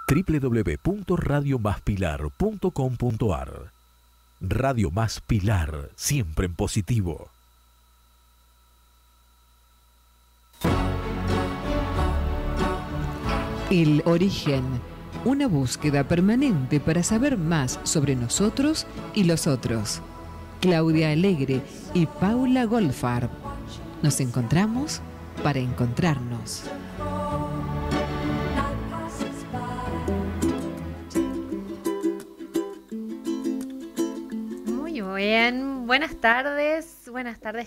www.radiomaspilar.com.ar. Radio Más Pilar, siempre en positivo. El origen, una búsqueda permanente para saber más sobre nosotros y los otros. Claudia Alegre y Paula Goldfarb. Nos encontramos para encontrarnos. Muy bien, buenas tardes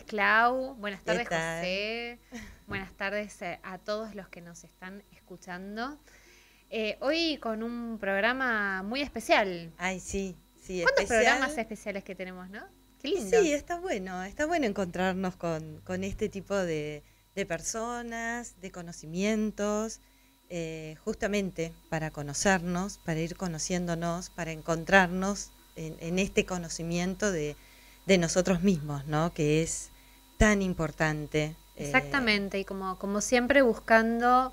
Clau, buenas tardes José, buenas tardes a todos los que nos están escuchando. Hoy con un programa muy especial. Ay, sí, ¿Cuántos programas especiales que tenemos, no? Qué lindo. Sí, está bueno encontrarnos con este tipo de personas, de conocimientos, justamente para conocernos, para ir conociéndonos, para encontrarnos en este conocimiento de nosotros mismos, ¿no? Que es tan importante. Exactamente, y como siempre buscando,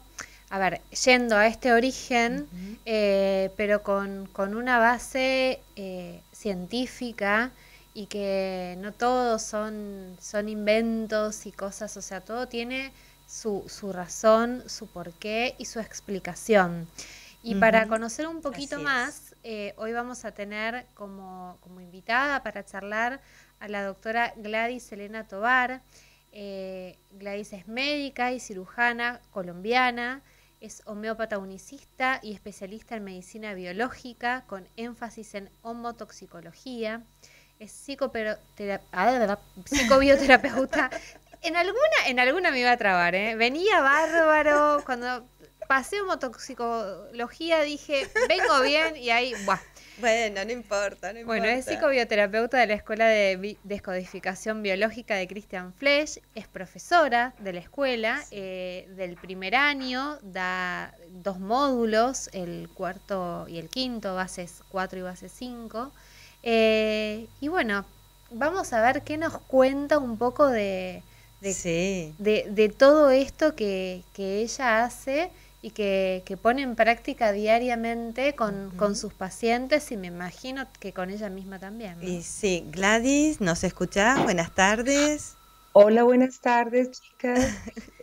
yendo a este origen, pero con una base científica, y que no todos son inventos y cosas, o sea, todo tiene su razón, su porqué y su explicación. Y para conocer un poquito más, hoy vamos a tener como invitada para charlar a la doctora Gladys Elena Tovar. Gladys es médica y cirujana colombiana, es homeópata unicista y especialista en medicina biológica con énfasis en homotoxicología. Es psicobioterapeuta. En alguna me iba a trabar, ¿eh? Venía bárbaro. Cuando pasé homotoxicología dije, vengo bien, y ahí, ¡buah! Bueno, no importa. Bueno, es psicobioterapeuta de la Escuela de Descodificación Biológica de Christian Flesch, es profesora de la escuela, del primer año, da 2 módulos, el cuarto y el quinto, bases 4 y base 5. Y bueno, vamos a ver qué nos cuenta un poco de todo esto que ella hace y que pone en práctica diariamente con sus pacientes, y me imagino que con ella misma también, ¿no? Y sí, Gladys, ¿nos escuchás? Buenas tardes. Hola, buenas tardes, chicas.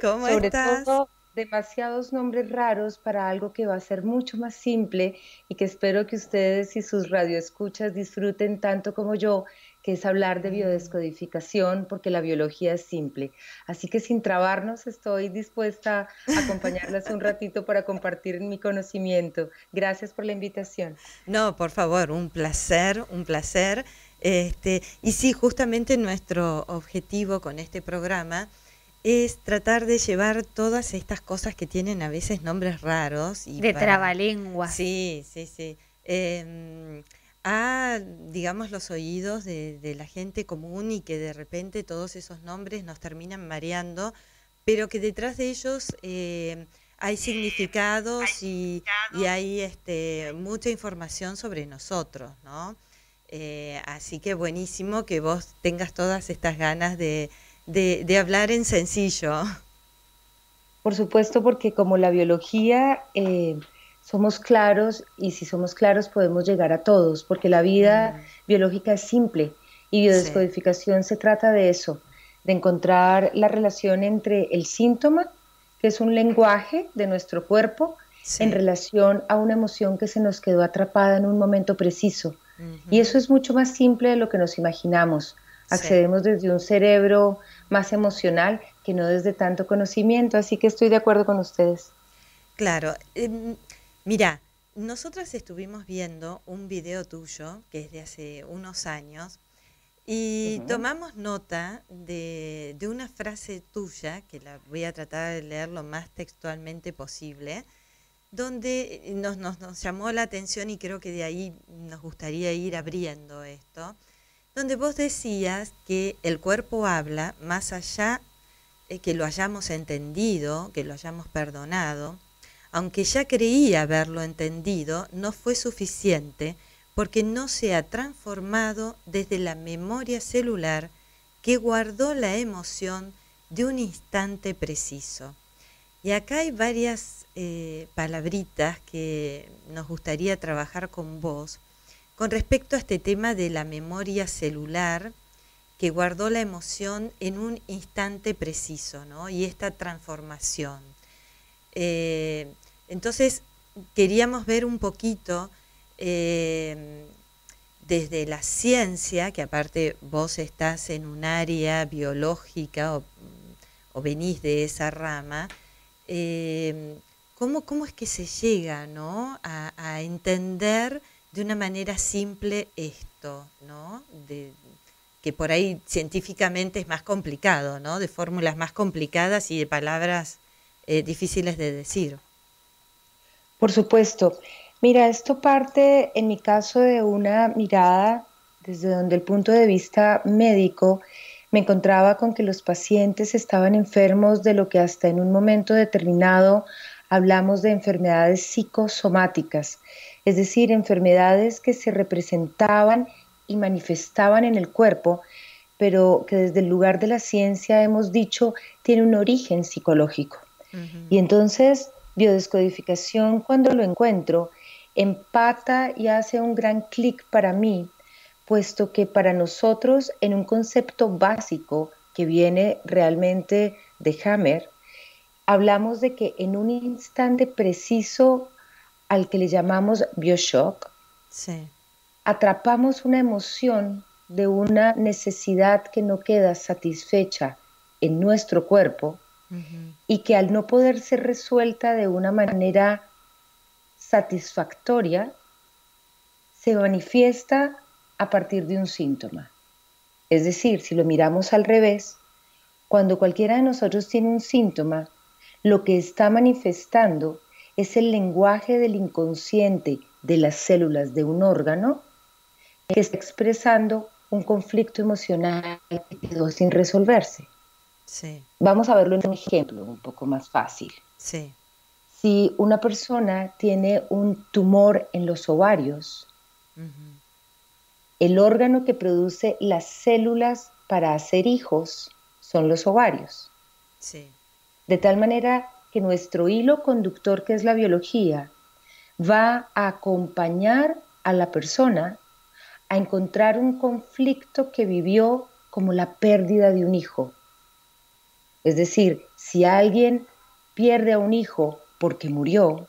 ¿Cómo Sobre estás? todo, demasiados nombres raros para algo que va a ser mucho más simple y que espero que ustedes y sus radioescuchas disfruten tanto como yo, que es hablar de biodescodificación, porque la biología es simple. Así que sin trabarnos, estoy dispuesta a acompañarlas un ratito para compartir mi conocimiento. Gracias por la invitación. No, por favor, un placer, un placer. Y sí, justamente nuestro objetivo con este programa es tratar de llevar todas estas cosas que tienen a veces nombres raros. Y trabalenguas. Sí. A, digamos, los oídos de la gente común, y que de repente todos esos nombres nos terminan mareando, pero que detrás de ellos hay significados y hay mucha información sobre nosotros, ¿no? Así que buenísimo que vos tengas todas estas ganas de hablar en sencillo. Por supuesto, porque como la biología somos claros, y si somos claros podemos llegar a todos, porque la vida biológica es simple, y biodescodificación se trata de eso, de encontrar la relación entre el síntoma, que es un lenguaje de nuestro cuerpo, en relación a una emoción que se nos quedó atrapada en un momento preciso. Y eso es mucho más simple de lo que nos imaginamos. Accedemos desde un cerebro más emocional que no desde tanto conocimiento, así que estoy de acuerdo con ustedes. Claro. Mira, nosotras estuvimos viendo un video tuyo, que es de hace unos años, y tomamos nota de una frase tuya, que la voy a tratar de leer lo más textualmente posible, donde nos llamó la atención, y creo que de ahí nos gustaría ir abriendo esto, donde vos decías que el cuerpo habla más allá que lo hayamos entendido, que lo hayamos perdonado. Aunque ya creía haberlo entendido, no fue suficiente, porque no se ha transformado desde la memoria celular que guardó la emoción de un instante preciso. Y acá hay varias palabritas que nos gustaría trabajar con vos con respecto a este tema de la memoria celular que guardó la emoción en un instante preciso, ¿no? Y esta transformación. Entonces, queríamos ver un poquito desde la ciencia, que aparte vos estás en un área biológica o venís de esa rama, ¿cómo es que se llega, ¿no?, a entender de una manera simple esto, ¿no? Que por ahí científicamente es más complicado, ¿no? De fórmulas más complicadas y de palabras difíciles de decir. Por supuesto. Mira, esto parte en mi caso de una mirada desde donde el punto de vista médico me encontraba con que los pacientes estaban enfermos de lo que hasta en un momento determinado hablamos de enfermedades psicosomáticas, es decir, enfermedades que se representaban y manifestaban en el cuerpo, pero que desde el lugar de la ciencia hemos dicho tiene un origen psicológico. Y entonces, biodescodificación, cuando lo encuentro, empata y hace un gran clic para mí, puesto que para nosotros, en un concepto básico que viene realmente de Hammer, hablamos de que en un instante preciso al que le llamamos bioshock, Sí. atrapamos una emoción de una necesidad que no queda satisfecha en nuestro cuerpo y que al no poder ser resuelta de una manera satisfactoria, se manifiesta a partir de un síntoma. Es decir, si lo miramos al revés, cuando cualquiera de nosotros tiene un síntoma, lo que está manifestando es el lenguaje del inconsciente de las células de un órgano que está expresando un conflicto emocional que quedó sin resolverse. Sí. Vamos a verlo en un ejemplo un poco más fácil. Sí. Si una persona tiene un tumor en los ovarios, el órgano que produce las células para hacer hijos son los ovarios. Sí. De tal manera que nuestro hilo conductor, que es la biología, va a acompañar a la persona a encontrar un conflicto que vivió como la pérdida de un hijo. Es decir, si alguien pierde a un hijo porque murió,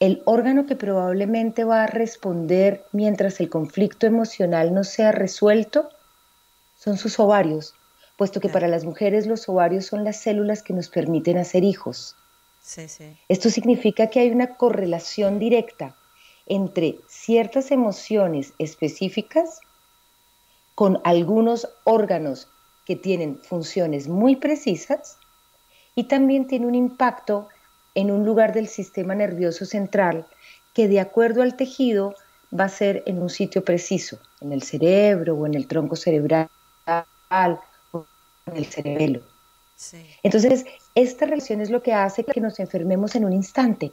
el órgano que probablemente va a responder mientras el conflicto emocional no sea resuelto son sus ovarios, puesto que para las mujeres los ovarios son las células que nos permiten hacer hijos. Sí, sí. Esto significa que hay una correlación directa entre ciertas emociones específicas con algunos órganos que tienen funciones muy precisas y también tiene un impacto en un lugar del sistema nervioso central que de acuerdo al tejido va a ser en un sitio preciso, en el cerebro o en el tronco cerebral o en el cerebelo. Sí. Entonces, esta relación es lo que hace que nos enfermemos en un instante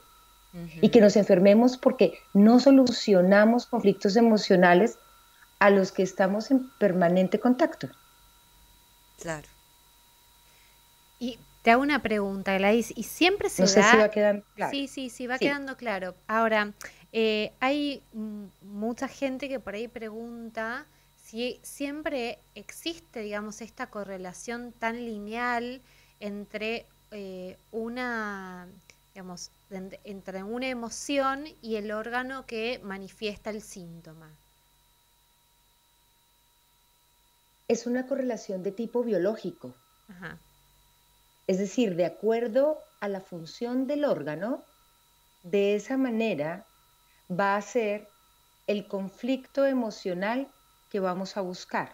y que nos enfermemos porque no solucionamos conflictos emocionales a los que estamos en permanente contacto. Claro. Y te hago una pregunta, Gladys, ¿y siempre se No sé da? si va quedando claro. Sí, va Sí. quedando claro. Ahora, hay mucha gente que por ahí pregunta si siempre existe, digamos, esta correlación tan lineal entre digamos, entre una emoción y el órgano que manifiesta el síntoma. Es una correlación de tipo biológico. Ajá. Es decir, de acuerdo a la función del órgano, de esa manera va a ser el conflicto emocional que vamos a buscar.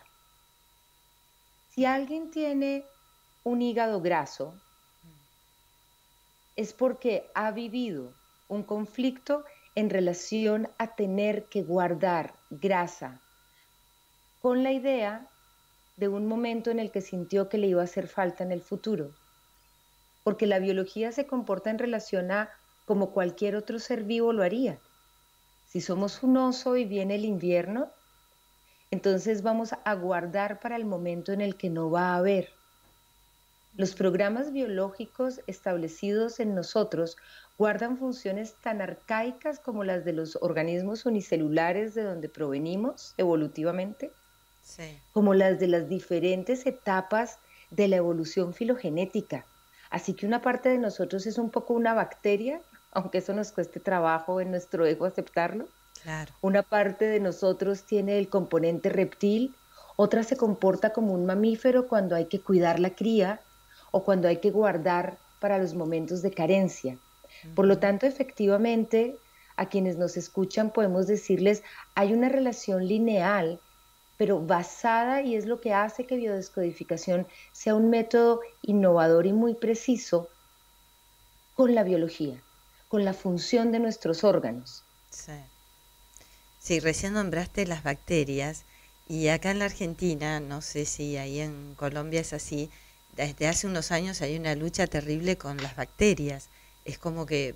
Si alguien tiene un hígado graso, es porque ha vivido un conflicto en relación a tener que guardar grasa con la idea de un momento en el que sintió que le iba a hacer falta en el futuro. Porque la biología se comporta en relación a como cualquier otro ser vivo lo haría. Si somos un oso y viene el invierno, entonces vamos a guardar para el momento en el que no va a haber. Los programas biológicos establecidos en nosotros guardan funciones tan arcaicas como las de los organismos unicelulares de donde provenimos evolutivamente, Sí. como las de las diferentes etapas de la evolución filogenética. Así que una parte de nosotros es un poco una bacteria, aunque eso nos cueste trabajo en nuestro ego aceptarlo. Claro. Una parte de nosotros tiene el componente reptil, otra se comporta como un mamífero cuando hay que cuidar la cría o cuando hay que guardar para los momentos de carencia. Por lo tanto, efectivamente, a quienes nos escuchan podemos decirles, hay una relación lineal, pero basada, y es lo que hace que biodescodificación sea un método innovador y muy preciso, con la biología, con la función de nuestros órganos. Sí. Sí, recién nombraste las bacterias y acá en la Argentina, no sé si ahí en Colombia es así, desde hace unos años hay una lucha terrible con las bacterias. Es como que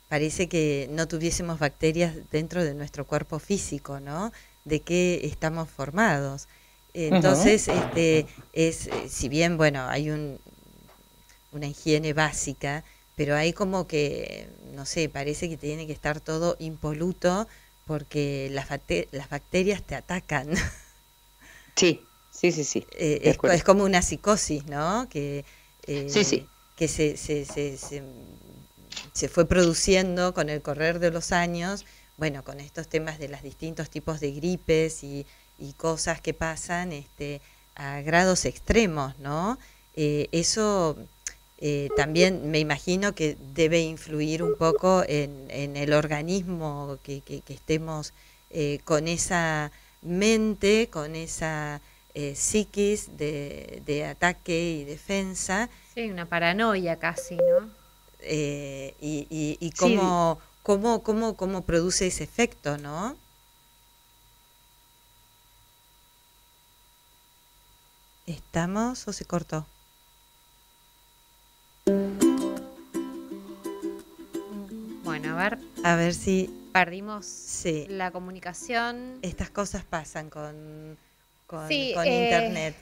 parece que no tuviésemos bacterias dentro de nuestro cuerpo físico, ¿no? De qué estamos formados. Entonces, si bien, bueno, hay una higiene básica, pero hay como que, no sé, parece que tiene que estar todo impoluto porque las bacterias te atacan. Sí, sí, sí, sí. De acuerdo. Es como una psicosis, ¿no? Que, Sí, sí. que se fue produciendo con el correr de los años, bueno, con estos temas de los distintos tipos de gripes y cosas que pasan a grados extremos, ¿no? Eso también me imagino que debe influir un poco en el organismo, que estemos con esa mente, con esa psiquis de ataque y defensa. Sí, una paranoia casi, ¿no? Y Sí. cómo produce ese efecto, ¿no? ¿Estamos o se cortó? Bueno, A ver si perdimos sí. la comunicación. Estas cosas pasan Sí, con internet.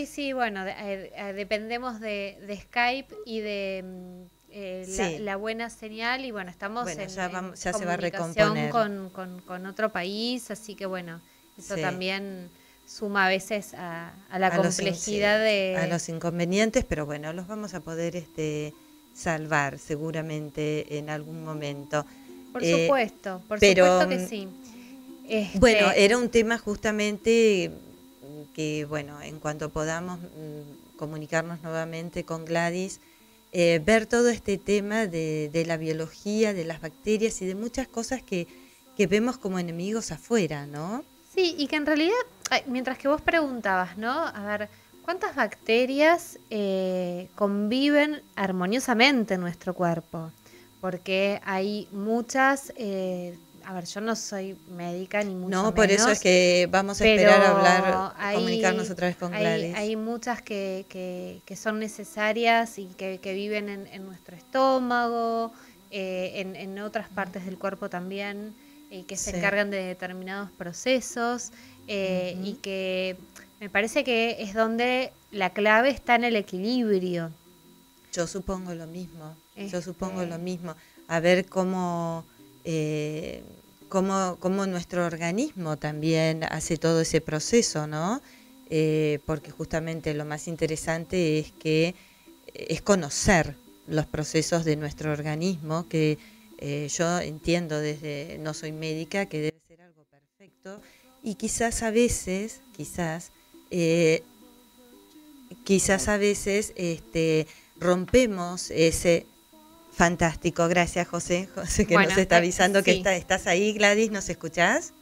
Sí, bueno, dependemos de Skype y de Sí. la buena señal y bueno, estamos Bueno, en ya se va a comunicación recomponer. con otro país, así que bueno, eso Sí. también suma a veces a la A los complejidad a los inconvenientes, pero bueno, los vamos a poder salvar seguramente en algún momento. Por supuesto que sí. Bueno, era un tema justamente que, bueno, en cuanto podamos comunicarnos nuevamente con Gladys, ver todo este tema de la biología, de las bacterias y de muchas cosas que vemos como enemigos afuera, ¿no? Sí, y que en realidad, mientras que vos preguntabas, ¿no? A ver, ¿cuántas bacterias conviven armoniosamente en nuestro cuerpo? Porque hay muchas, a ver, yo no soy médica ni mucho menos. No, por eso es que vamos a esperar a hablar, comunicarnos otra vez con Gladys. Hay muchas que son necesarias y que viven en nuestro estómago, en otras partes del cuerpo también, que se encargan de determinados procesos y que me parece que es donde la clave está en el equilibrio. Yo supongo lo mismo, A ver cómo nuestro organismo también hace todo ese proceso, ¿no? Porque justamente lo más interesante es conocer los procesos de nuestro organismo, que yo entiendo no soy médica, que debe ser algo perfecto, y quizás a veces rompemos ese fantástico. Gracias, José que nos está avisando que estás ahí. Gladys, ¿nos escuchás?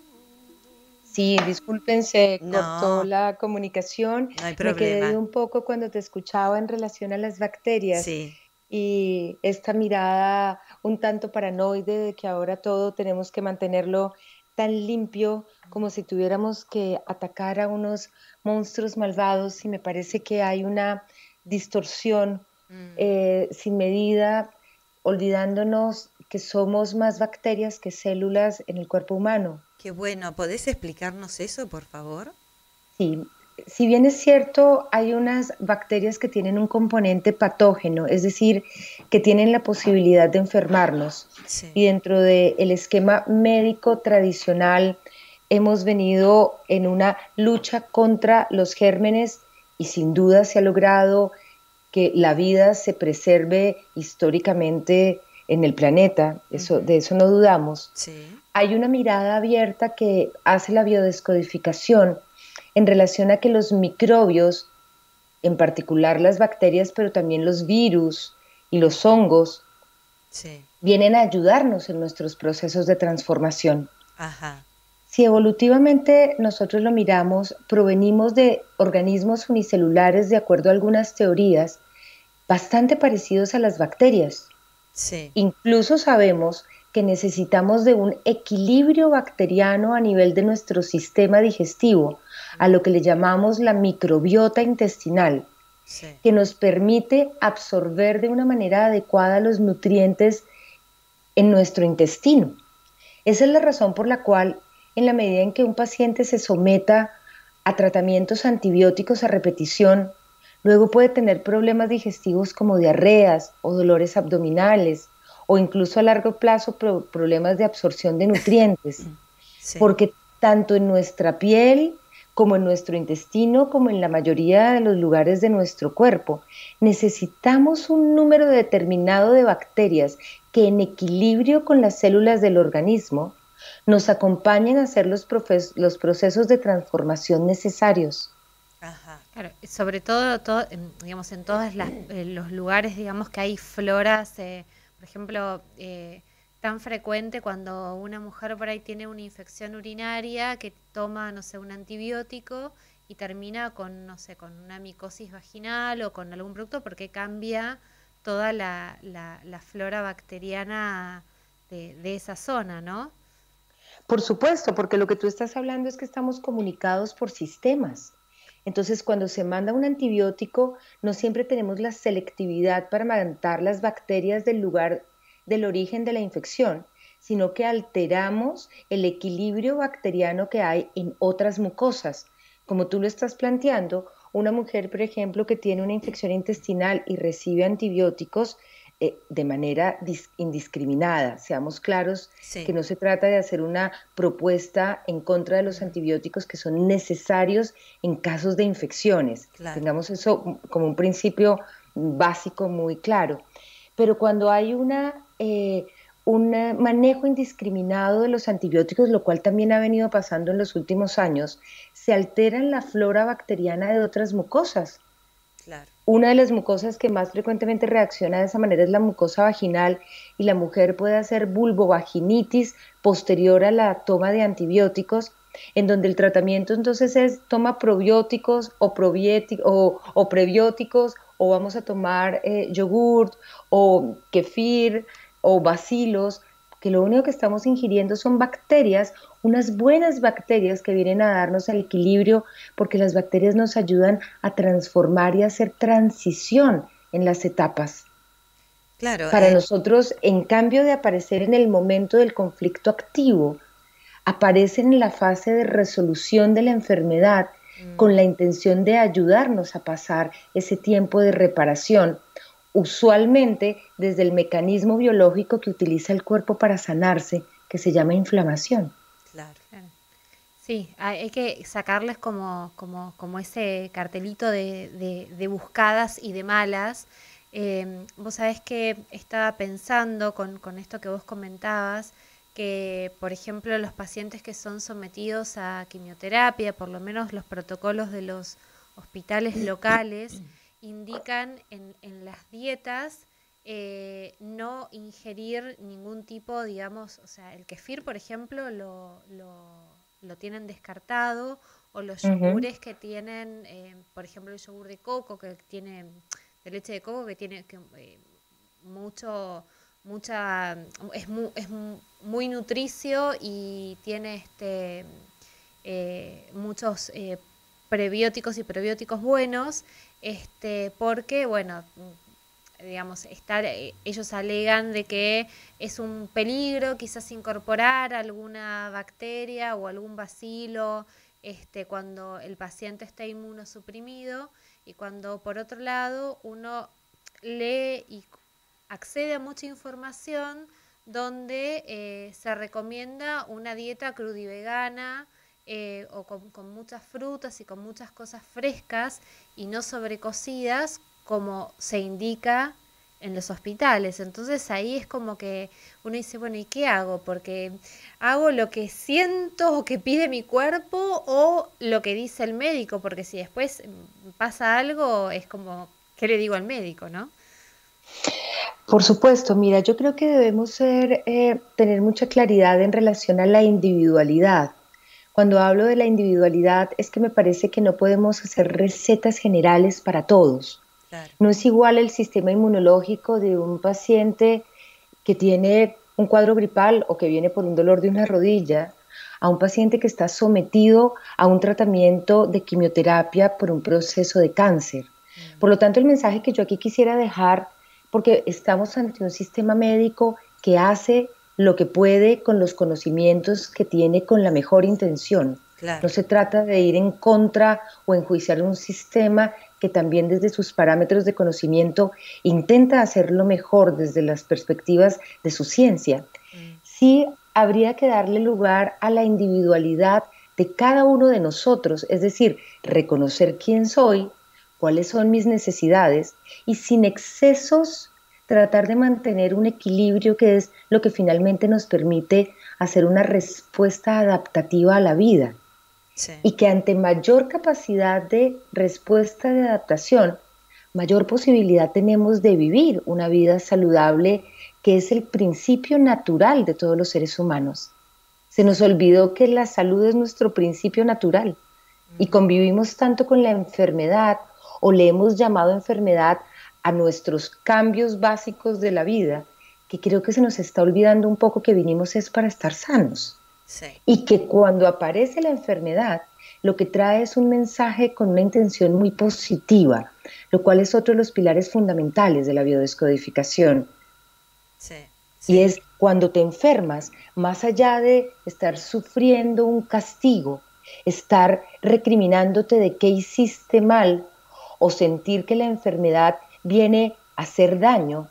Sí, disculpen, se cortó la comunicación. No hay problema. Me quedé un poco cuando te escuchaba en relación a las bacterias. Sí. Y esta mirada un tanto paranoide de que ahora todo tenemos que mantenerlo tan limpio como si tuviéramos que atacar a unos monstruos malvados, y me parece que hay una distorsión sin medida, olvidándonos que somos más bacterias que células en el cuerpo humano. Qué bueno, ¿podés explicarnos eso, por favor? Sí, si bien es cierto, hay unas bacterias que tienen un componente patógeno, es decir, que tienen la posibilidad de enfermarnos. Sí. Y dentro del esquema médico tradicional hemos venido en una lucha contra los gérmenes y sin duda se ha logrado que la vida se preserve históricamente en el planeta, de eso no dudamos. Sí. Hay una mirada abierta que hace la biodescodificación en relación a que los microbios, en particular las bacterias, pero también los virus y los hongos, Sí. vienen a ayudarnos en nuestros procesos de transformación. Ajá. Si evolutivamente nosotros lo miramos, provenimos de organismos unicelulares, de acuerdo a algunas teorías, bastante parecidos a las bacterias. Sí. Incluso sabemos que necesitamos de un equilibrio bacteriano a nivel de nuestro sistema digestivo, a lo que le llamamos la microbiota intestinal, Sí. que nos permite absorber de una manera adecuada los nutrientes en nuestro intestino. Esa es la razón por la cual, en la medida en que un paciente se someta a tratamientos antibióticos a repetición, luego puede tener problemas digestivos como diarreas o dolores abdominales, o incluso a largo plazo problemas de absorción de nutrientes, Sí. porque tanto en nuestra piel como en nuestro intestino, como en la mayoría de los lugares de nuestro cuerpo, necesitamos un número determinado de bacterias que en equilibrio con las células del organismo nos acompañen a hacer los procesos de transformación necesarios. Ajá. Claro, sobre todo, digamos, en todos los lugares, digamos, que hay floras, por ejemplo, tan frecuente cuando una mujer por ahí tiene una infección urinaria que toma, no sé, un antibiótico y termina con, no sé, con una micosis vaginal o con algún producto porque cambia toda la flora bacteriana de esa zona, ¿no? Por supuesto, porque lo que tú estás hablando es que estamos comunicados por sistemas. Entonces, cuando se manda un antibiótico, no siempre tenemos la selectividad para matar las bacterias del lugar del origen de la infección, sino que alteramos el equilibrio bacteriano que hay en otras mucosas. Como tú lo estás planteando, una mujer, por ejemplo, que tiene una infección intestinal y recibe antibióticos, de manera indiscriminada. Seamos claros que no se trata de hacer una propuesta en contra de los antibióticos que son necesarios en casos de infecciones. Claro. Tengamos eso como un principio básico muy claro. Pero cuando hay un manejo indiscriminado de los antibióticos, lo cual también ha venido pasando en los últimos años, se altera la flora bacteriana de otras mucosas. Claro. Una de las mucosas que más frecuentemente reacciona de esa manera es la mucosa vaginal y la mujer puede hacer vulvovaginitis posterior a la toma de antibióticos, en donde el tratamiento entonces es toma probióticos o prebióticos o vamos a tomar yogurt o kefir o bacilos, que lo único que estamos ingiriendo son bacterias, unas buenas bacterias que vienen a darnos el equilibrio, porque las bacterias nos ayudan a transformar y a hacer transición en las etapas. Claro. Para nosotros, en cambio de aparecer en el momento del conflicto activo, aparecen en la fase de resolución de la enfermedad con la intención de ayudarnos a pasar ese tiempo de reparación, usualmente desde el mecanismo biológico que utiliza el cuerpo para sanarse, que se llama inflamación. Claro. Sí, hay que sacarles como ese cartelito de buscadas y de malas. Vos sabés que estaba pensando con esto que vos comentabas, que por ejemplo los pacientes que son sometidos a quimioterapia, por lo menos los protocolos de los hospitales locales, indican en las dietas no ingerir ningún tipo, digamos, o sea, el kefir, por ejemplo, lo tienen descartado, o los yogures que tienen, por ejemplo, el yogur de coco, que tiene, de leche de coco, que tiene es muy nutricio y tiene muchos prebióticos y probióticos buenos, porque, bueno, digamos, ellos alegan de que es un peligro quizás incorporar alguna bacteria o algún bacilo cuando el paciente está inmunosuprimido y cuando por otro lado uno lee y accede a mucha información donde se recomienda una dieta crudivegana o con muchas frutas y con muchas cosas frescas y no sobrecocidas como se indica en los hospitales. Entonces ahí es como que uno dice, bueno, ¿y qué hago? Porque hago lo que siento o que pide mi cuerpo o lo que dice el médico, porque si después pasa algo es como, ¿qué le digo al médico, no? Por supuesto, mira, yo creo que debemos tener mucha claridad en relación a la individualidad. Cuando hablo de la individualidad es que me parece que no podemos hacer recetas generales para todos. Claro. No es igual el sistema inmunológico de un paciente que tiene un cuadro gripal o que viene por un dolor de una rodilla a un paciente que está sometido a un tratamiento de quimioterapia por un proceso de cáncer. Por lo tanto, el mensaje que yo aquí quisiera dejar, porque estamos ante un sistema médico que hace lo que puede con los conocimientos que tiene con la mejor intención. Claro. No se trata de ir en contra o enjuiciar un sistema que también desde sus parámetros de conocimiento intenta hacerlo mejor desde las perspectivas de su ciencia. Sí habría que darle lugar a la individualidad de cada uno de nosotros, es decir, reconocer quién soy, cuáles son mis necesidades y sin excesos tratar de mantener un equilibrio que es lo que finalmente nos permite hacer una respuesta adaptativa a la vida. Sí. Y que ante mayor capacidad de respuesta de adaptación, mayor posibilidad tenemos de vivir una vida saludable, que es el principio natural de todos los seres humanos. Se nos olvidó que la salud es nuestro principio natural y convivimos tanto con la enfermedad o le hemos llamado enfermedad a nuestros cambios básicos de la vida, que creo que se nos está olvidando un poco que vinimos es para estar sanos. Sí. Y que cuando aparece la enfermedad, lo que trae es un mensaje con una intención muy positiva, lo cual es otro de los pilares fundamentales de la biodescodificación. Sí. Sí. Y es cuando te enfermas, más allá de estar sufriendo un castigo, estar recriminándote de qué hiciste mal o sentir que la enfermedad viene a hacer daño,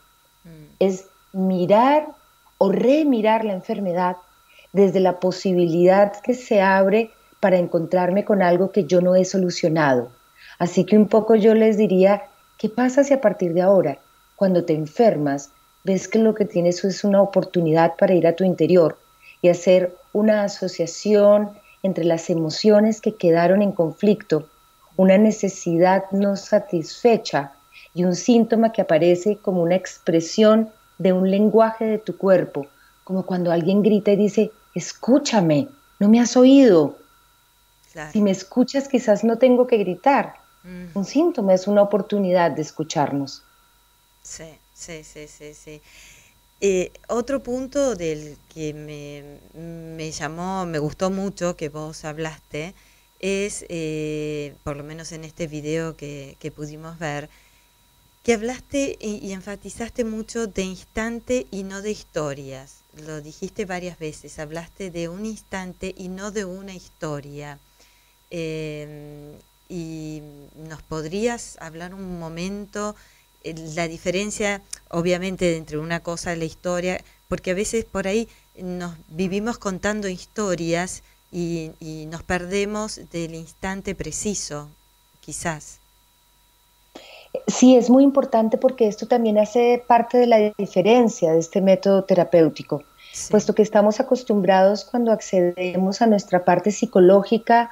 es mirar o remirar la enfermedad desde la posibilidad que se abre para encontrarme con algo que yo no he solucionado. Así que un poco yo les diría, ¿qué pasa si a partir de ahora, cuando te enfermas, ves que lo que tienes es una oportunidad para ir a tu interior y hacer una asociación entre las emociones que quedaron en conflicto, una necesidad no satisfecha y un síntoma que aparece como una expresión de un lenguaje de tu cuerpo, como cuando alguien grita y dice, escúchame, no me has oído. Claro. Si me escuchas, quizás no tengo que gritar. Un síntoma es una oportunidad de escucharnos. Sí. Otro punto del que me gustó mucho que vos hablaste, es, por lo menos en este video que pudimos ver, que hablaste y enfatizaste mucho de instante y no de historias. Lo dijiste varias veces, hablaste de un instante y no de una historia. Y nos podrías hablar un momento, la diferencia obviamente entre una cosa y la historia, porque a veces por ahí nos vivimos contando historias y nos perdemos del instante preciso, quizás. Sí, es muy importante porque esto también hace parte de la diferencia de este método terapéutico, sí. Puesto que estamos acostumbrados cuando accedemos a nuestra parte psicológica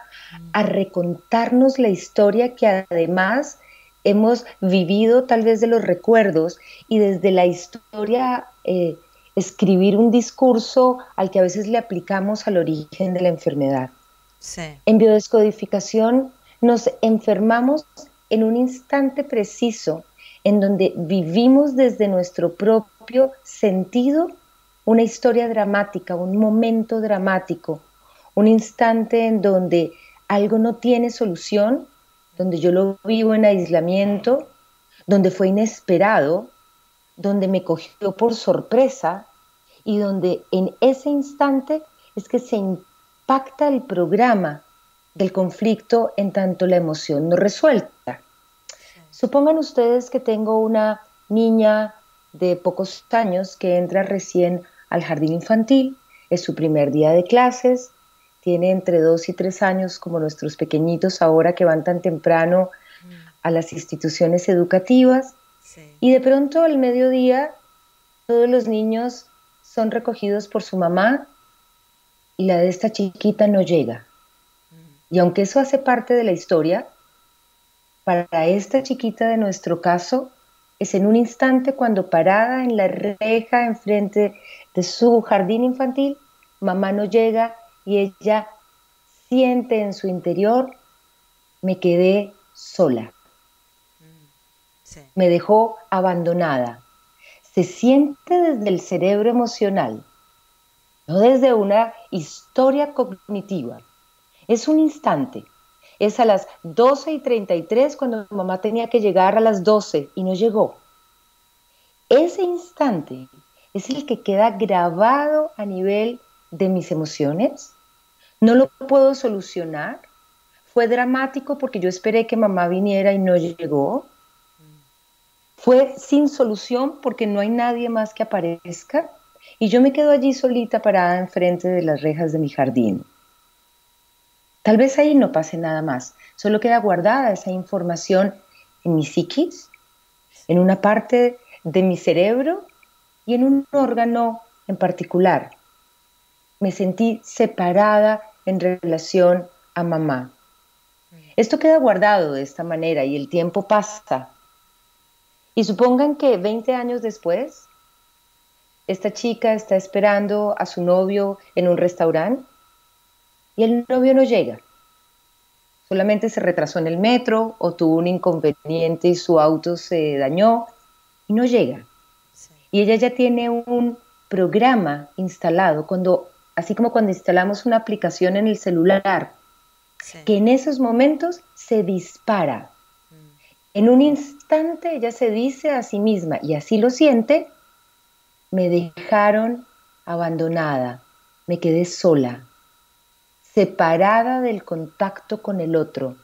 a recontarnos la historia que además hemos vivido tal vez de los recuerdos y desde la historia escribir un discurso al que a veces le aplicamos al origen de la enfermedad. Sí. En biodescodificación nos enfermamos en un instante preciso en donde vivimos desde nuestro propio sentido una historia dramática, un momento dramático, un instante en donde algo no tiene solución, donde yo lo vivo en aislamiento, donde fue inesperado, donde me cogió por sorpresa y donde en ese instante es que se impacta el programa del conflicto en tanto la emoción no resuelta. Supongan ustedes que tengo una niña de pocos años que entra recién al jardín infantil, es su primer día de clases, tiene entre 2 y 3 años como nuestros pequeñitos ahora que van tan temprano a las instituciones educativas, y de pronto al mediodía todos los niños son recogidos por su mamá y la de esta chiquita no llega. Y aunque eso hace parte de la historia, para esta chiquita de nuestro caso, es en un instante cuando parada en la reja enfrente de su jardín infantil, mamá no llega y ella siente en su interior, me quedé sola. Sí. Me dejó abandonada. Se siente desde el cerebro emocional, no desde una historia cognitiva. Es un instante. Es a las 12:33 cuando mamá tenía que llegar a las 12 y no llegó. Ese instante es el que queda grabado a nivel de mis emociones. No lo puedo solucionar. Fue dramático porque yo esperé que mamá viniera y no llegó. Fue sin solución porque no hay nadie más que aparezca. Y yo me quedo allí solita parada enfrente de las rejas de mi jardín. Tal vez ahí no pase nada más, solo queda guardada esa información en mi psiquis, en una parte de mi cerebro y en un órgano en particular. Me sentí separada en relación a mamá. Esto queda guardado de esta manera y el tiempo pasa. Y supongan que 20 años después, esta chica está esperando a su novio en un restaurante y el novio no llega. Solamente se retrasó en el metro o tuvo un inconveniente y su auto se dañó y no llega. Sí. Y ella ya tiene un programa instalado, así como cuando instalamos una aplicación en el celular, sí, que en esos momentos se dispara. En un instante ella se dice a sí misma, y así lo siente, me dejaron abandonada, me quedé sola, separada del contacto con el otro.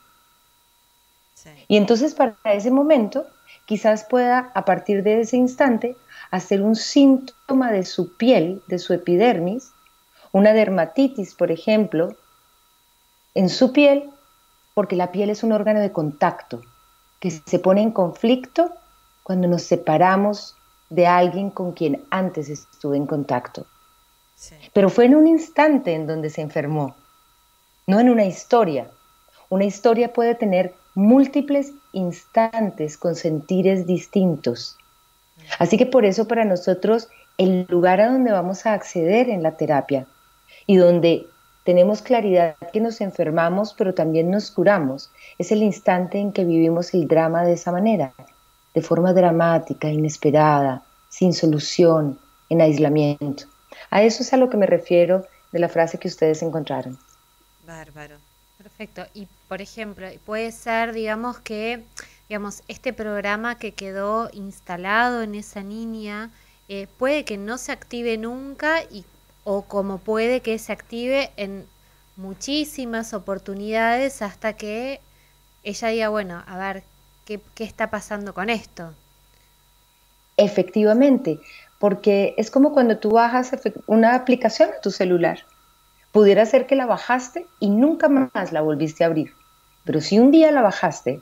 Sí. Y entonces para ese momento quizás pueda a partir de ese instante hacer un síntoma de su piel, de su epidermis, una dermatitis por ejemplo, en su piel, porque la piel es un órgano de contacto que se pone en conflicto cuando nos separamos de alguien con quien antes estuve en contacto. Sí. Pero fue en un instante en donde se enfermó. No en una historia. Una historia puede tener múltiples instantes con sentires distintos. Así que por eso para nosotros el lugar a donde vamos a acceder en la terapia y donde tenemos claridad que nos enfermamos pero también nos curamos es el instante en que vivimos el drama de esa manera, de forma dramática, inesperada, sin solución, en aislamiento. A eso es a lo que me refiero de la frase que ustedes encontraron. Bárbaro. Perfecto. Y por ejemplo, puede ser, digamos, este programa que quedó instalado en esa niña, puede que no se active nunca o como puede que se active en muchísimas oportunidades hasta que ella diga, bueno, a ver, ¿qué está pasando con esto? Efectivamente, porque es como cuando tú bajas una aplicación a tu celular. Pudiera ser que la bajaste y nunca más la volviste a abrir. Pero si un día la bajaste,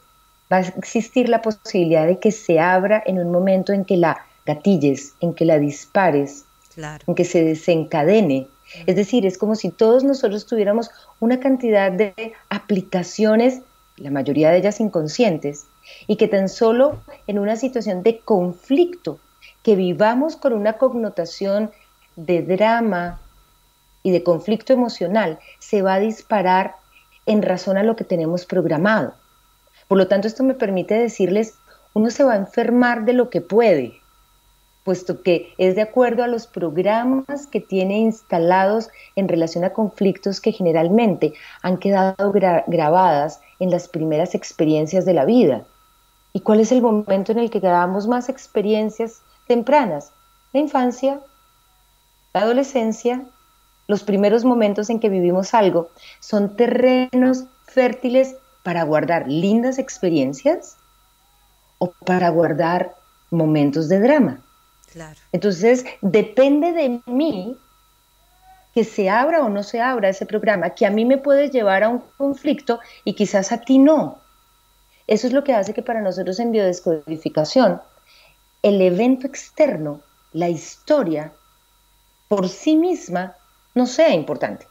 va a existir la posibilidad de que se abra en un momento en que la gatilles, en que la dispares, claro, en que se desencadene. Es decir, es como si todos nosotros tuviéramos una cantidad de aplicaciones, la mayoría de ellas inconscientes, y que tan solo en una situación de conflicto, que vivamos con una connotación de drama, y de conflicto emocional, se va a disparar en razón a lo que tenemos programado. Por lo tanto, esto me permite decirles, uno se va a enfermar de lo que puede, puesto que es de acuerdo a los programas que tiene instalados en relación a conflictos que generalmente han quedado grabadas en las primeras experiencias de la vida. ¿Y cuál es el momento en el que grabamos más experiencias tempranas? La infancia, la adolescencia. Los primeros momentos en que vivimos algo son terrenos fértiles para guardar lindas experiencias o para guardar momentos de drama. Claro. Entonces, depende de mí que se abra o no se abra ese programa, que a mí me puede llevar a un conflicto y quizás a ti no. Eso es lo que hace que para nosotros en biodescodificación, el evento externo, la historia, por sí misma, no sea importante.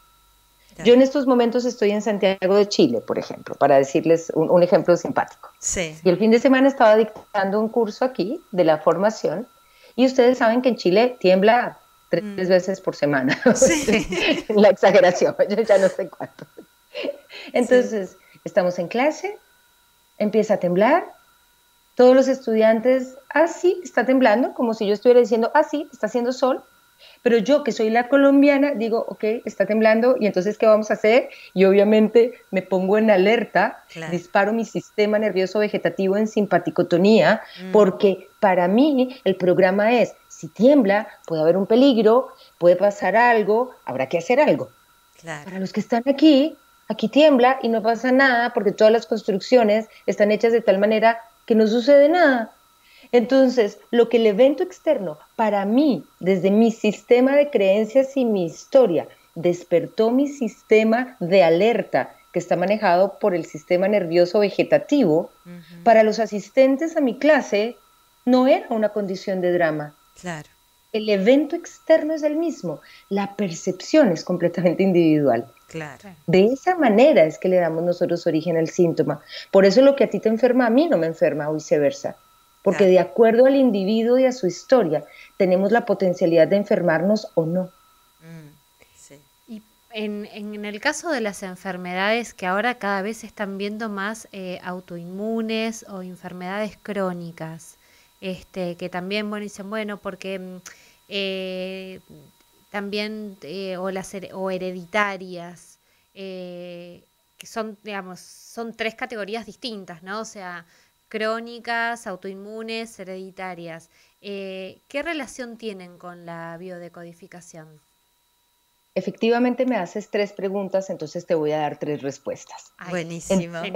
Claro. Yo en estos momentos estoy en Santiago de Chile, por ejemplo, para decirles un ejemplo simpático. Sí. Y el fin de semana estaba dictando un curso aquí de la formación, y ustedes saben que en Chile tiembla 3 veces por semana. Sí. La exageración, yo ya no sé cuánto. Entonces, estamos en clase, empieza a temblar, todos los estudiantes, sí, está temblando, como si yo estuviera diciendo, sí, está haciendo sol, pero yo que soy la colombiana digo, ok, está temblando, y entonces, ¿qué vamos a hacer? Y obviamente me pongo en alerta, claro. Disparo mi sistema nervioso vegetativo en simpaticotonía, porque para mí el programa es, si tiembla, puede haber un peligro, puede pasar algo, habrá que hacer algo. Claro. Para los que están aquí tiembla y no pasa nada, porque todas las construcciones están hechas de tal manera que no sucede nada. Entonces, lo que el evento externo, para mí, desde mi sistema de creencias y mi historia, despertó mi sistema de alerta, que está manejado por el sistema nervioso vegetativo, para los asistentes a mi clase, no era una condición de drama. Claro. El evento externo es el mismo, la percepción es completamente individual. Claro. De esa manera es que le damos nosotros origen al síntoma. Por eso lo que a ti te enferma, a mí no me enferma, o viceversa. Porque claro. De acuerdo al individuo y a su historia, tenemos la potencialidad de enfermarnos o no. Sí. Y en el caso de las enfermedades que ahora cada vez se están viendo más autoinmunes o enfermedades crónicas, que también dicen, porque también o hereditarias, que son, son 3 categorías distintas, ¿no? O sea, crónicas, autoinmunes, hereditarias. ¿Qué relación tienen con la biodecodificación? Efectivamente me haces 3 preguntas, entonces te voy a dar 3 respuestas. Buenísimo. En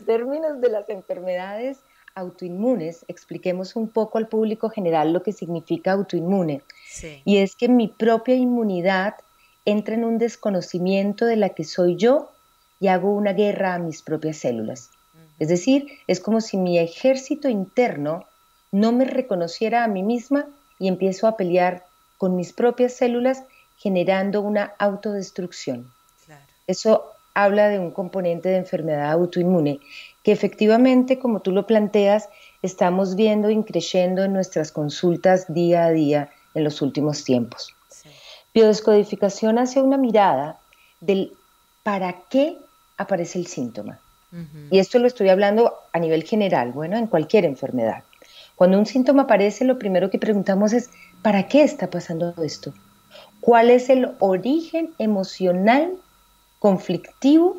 términos de las enfermedades autoinmunes, expliquemos un poco al público general lo que significa autoinmune. Sí. Y es que mi propia inmunidad entra en un desconocimiento de la que soy yo y hago una guerra a mis propias células. Es decir, es como si mi ejército interno no me reconociera a mí misma y empiezo a pelear con mis propias células generando una autodestrucción. Claro. Eso habla de un componente de enfermedad autoinmune que efectivamente, como tú lo planteas, estamos viendo increciendo en nuestras consultas día a día en los últimos tiempos. Sí. Biodescodificación hace una mirada del para qué aparece el síntoma. Y esto lo estoy hablando a nivel general, en cualquier enfermedad. Cuando un síntoma aparece, lo primero que preguntamos es, ¿para qué está pasando esto? ¿Cuál es el origen emocional conflictivo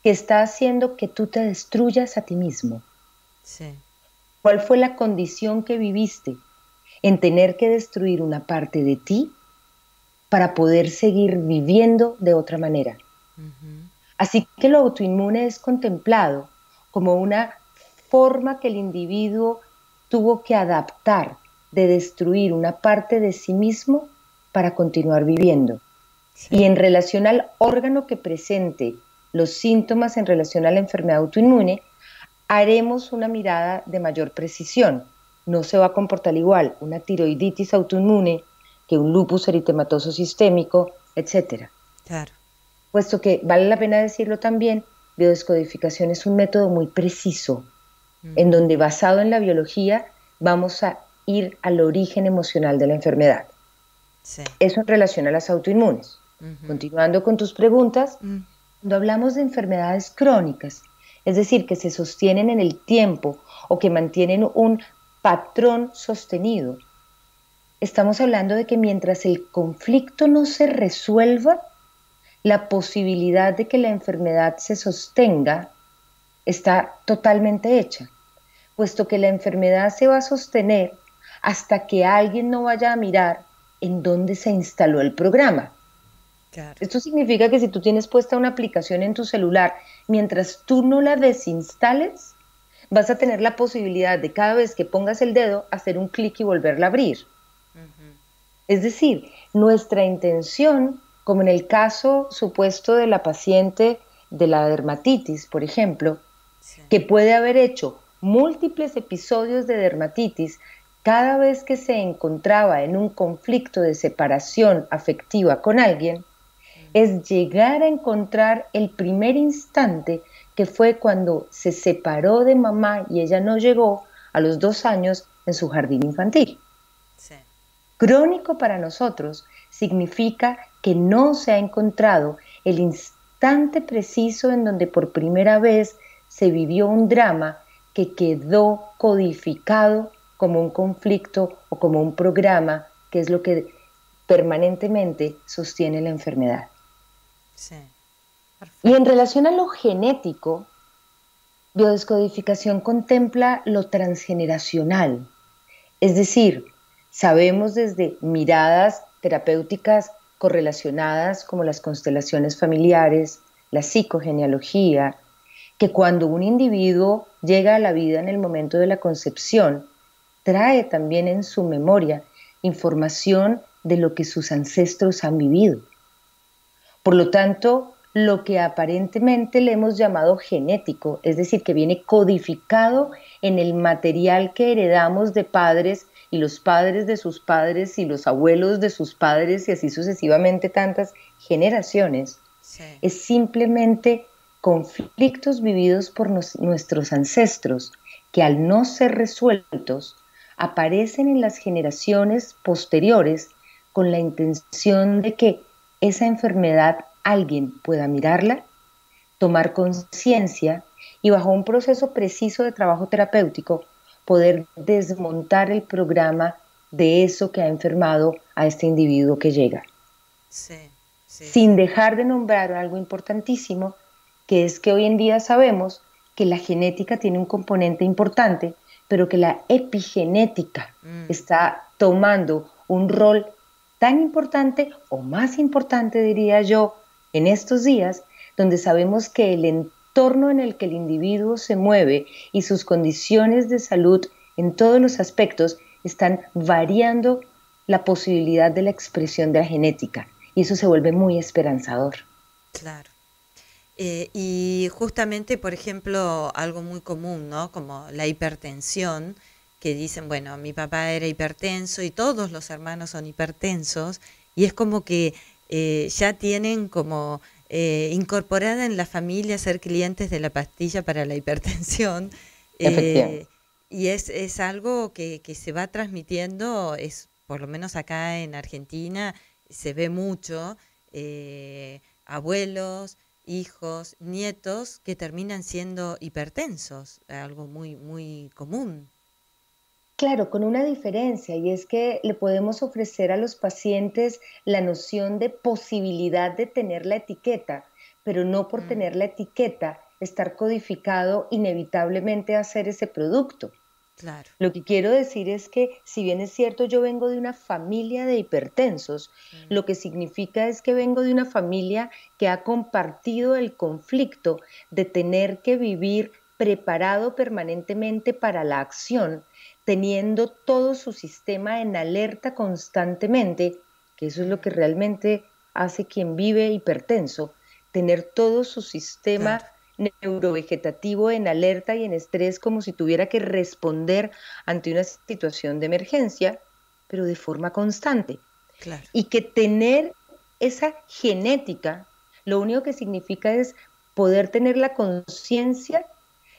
que está haciendo que tú te destruyas a ti mismo? Sí. ¿Cuál fue la condición que viviste en tener que destruir una parte de ti para poder seguir viviendo de otra manera? Así que lo autoinmune es contemplado como una forma que el individuo tuvo que adaptar de destruir una parte de sí mismo para continuar viviendo. Sí. Y en relación al órgano que presente los síntomas en relación a la enfermedad autoinmune, haremos una mirada de mayor precisión. No se va a comportar igual una tiroiditis autoinmune que un lupus eritematoso sistémico, etc. Claro. Puesto que, vale la pena decirlo también, biodescodificación es un método muy preciso, en donde basado en la biología vamos a ir al origen emocional de la enfermedad. Sí. Eso en relación a las autoinmunes. Continuando con tus preguntas, cuando hablamos de enfermedades crónicas, es decir, que se sostienen en el tiempo o que mantienen un patrón sostenido, estamos hablando de que mientras el conflicto no se resuelva, la posibilidad de que la enfermedad se sostenga está totalmente hecha, puesto que la enfermedad se va a sostener hasta que alguien no vaya a mirar en dónde se instaló el programa. Claro. Esto significa que si tú tienes puesta una aplicación en tu celular, mientras tú no la desinstales, vas a tener la posibilidad de cada vez que pongas el dedo, hacer un clic y volverla a abrir. Es decir, nuestra intención, como en el caso supuesto de la paciente de la dermatitis, por ejemplo, Sí. que puede haber hecho múltiples episodios de dermatitis cada vez que se encontraba en un conflicto de separación afectiva con alguien, es llegar a encontrar el primer instante que fue cuando se separó de mamá y ella no llegó a los 2 años en su jardín infantil. Sí. Crónico para nosotros significa que no se ha encontrado el instante preciso en donde por primera vez se vivió un drama que quedó codificado como un conflicto o como un programa, que es lo que permanentemente sostiene la enfermedad. Sí. Y en relación a lo genético, biodescodificación contempla lo transgeneracional, es decir, sabemos desde miradas terapéuticas correlacionadas como las constelaciones familiares, la psicogenealogía, que cuando un individuo llega a la vida en el momento de la concepción, trae también en su memoria información de lo que sus ancestros han vivido. Por lo tanto, lo que aparentemente le hemos llamado genético, es decir, que viene codificado en el material que heredamos de padres y los padres de sus padres y los abuelos de sus padres y así sucesivamente tantas generaciones, Sí. es simplemente conflictos vividos por nuestros ancestros que al no ser resueltos aparecen en las generaciones posteriores con la intención de que esa enfermedad alguien pueda mirarla, tomar conciencia y bajo un proceso preciso de trabajo terapéutico poder desmontar el programa de eso que ha enfermado a este individuo que llega. Sí. Sí. Sin dejar de nombrar algo importantísimo, que es que hoy en día sabemos que la genética tiene un componente importante, pero que la epigenética está tomando un rol tan importante o más importante, diría yo, en estos días, donde sabemos que el entorno en el que el individuo se mueve y sus condiciones de salud en todos los aspectos están variando la posibilidad de la expresión de la genética. Y eso se vuelve muy esperanzador. Claro. Y justamente, por ejemplo, algo muy común, ¿no? Como la hipertensión, que dicen, bueno, mi papá era hipertenso y todos los hermanos son hipertensos, y es como que ya tienen como incorporada en la familia ser clientes de la pastilla para la hipertensión. Y es algo que se va transmitiendo, por lo menos acá en Argentina, se ve mucho, abuelos, hijos, nietos que terminan siendo hipertensos, algo muy, muy común. Claro, con una diferencia, y es que le podemos ofrecer a los pacientes la noción de posibilidad de tener la etiqueta, pero no por tener la etiqueta estar codificado inevitablemente a hacer ese producto. Claro. Lo que quiero decir es que, si bien es cierto, yo vengo de una familia de hipertensos, lo que significa es que vengo de una familia que ha compartido el conflicto de tener que vivir preparado permanentemente para la acción, teniendo todo su sistema en alerta constantemente, que eso es lo que realmente hace quien vive hipertenso, tener todo su sistema neurovegetativo en alerta y en estrés como si tuviera que responder ante una situación de emergencia, pero de forma constante. Claro. Y que tener esa genética, lo único que significa es poder tener la conciencia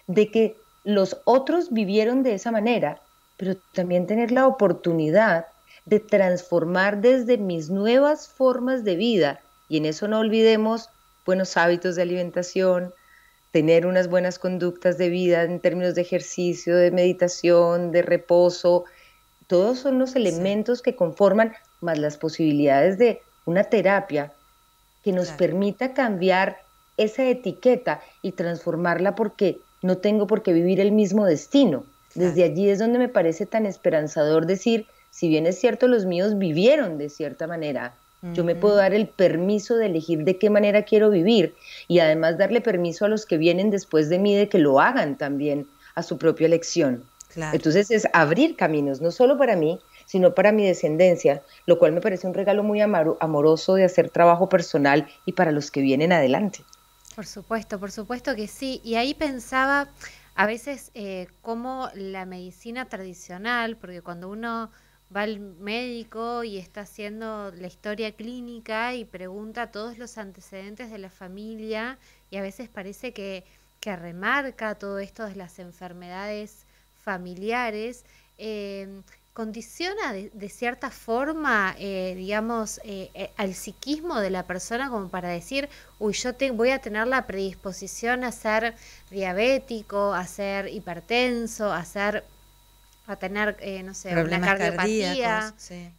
de que los otros vivieron de esa manera, pero también tener la oportunidad de transformar desde mis nuevas formas de vida, y en eso no olvidemos buenos hábitos de alimentación, tener unas buenas conductas de vida en términos de ejercicio, de meditación, de reposo. Todos son los elementos que conforman, más las posibilidades de una terapia que nos permita cambiar esa etiqueta y transformarla, porque no tengo por qué vivir el mismo destino. Desde allí es donde me parece tan esperanzador decir, si bien es cierto, los míos vivieron de cierta manera, Yo me puedo dar el permiso de elegir de qué manera quiero vivir y además darle permiso a los que vienen después de mí de que lo hagan también a su propia elección. Claro. Entonces es abrir caminos, no solo para mí, sino para mi descendencia, lo cual me parece un regalo muy amoroso de hacer trabajo personal y para los que vienen adelante. Por supuesto que sí. Y ahí pensaba a veces cómo la medicina tradicional, porque cuando uno va al médico y está haciendo la historia clínica y pregunta todos los antecedentes de la familia, y a veces parece que remarca todo esto de las enfermedades familiares, condiciona de cierta forma, digamos, al psiquismo de la persona como para decir, uy, voy a tener la predisposición a ser diabético, a ser hipertenso, a tener, no sé, problemas una cardiopatía, sí.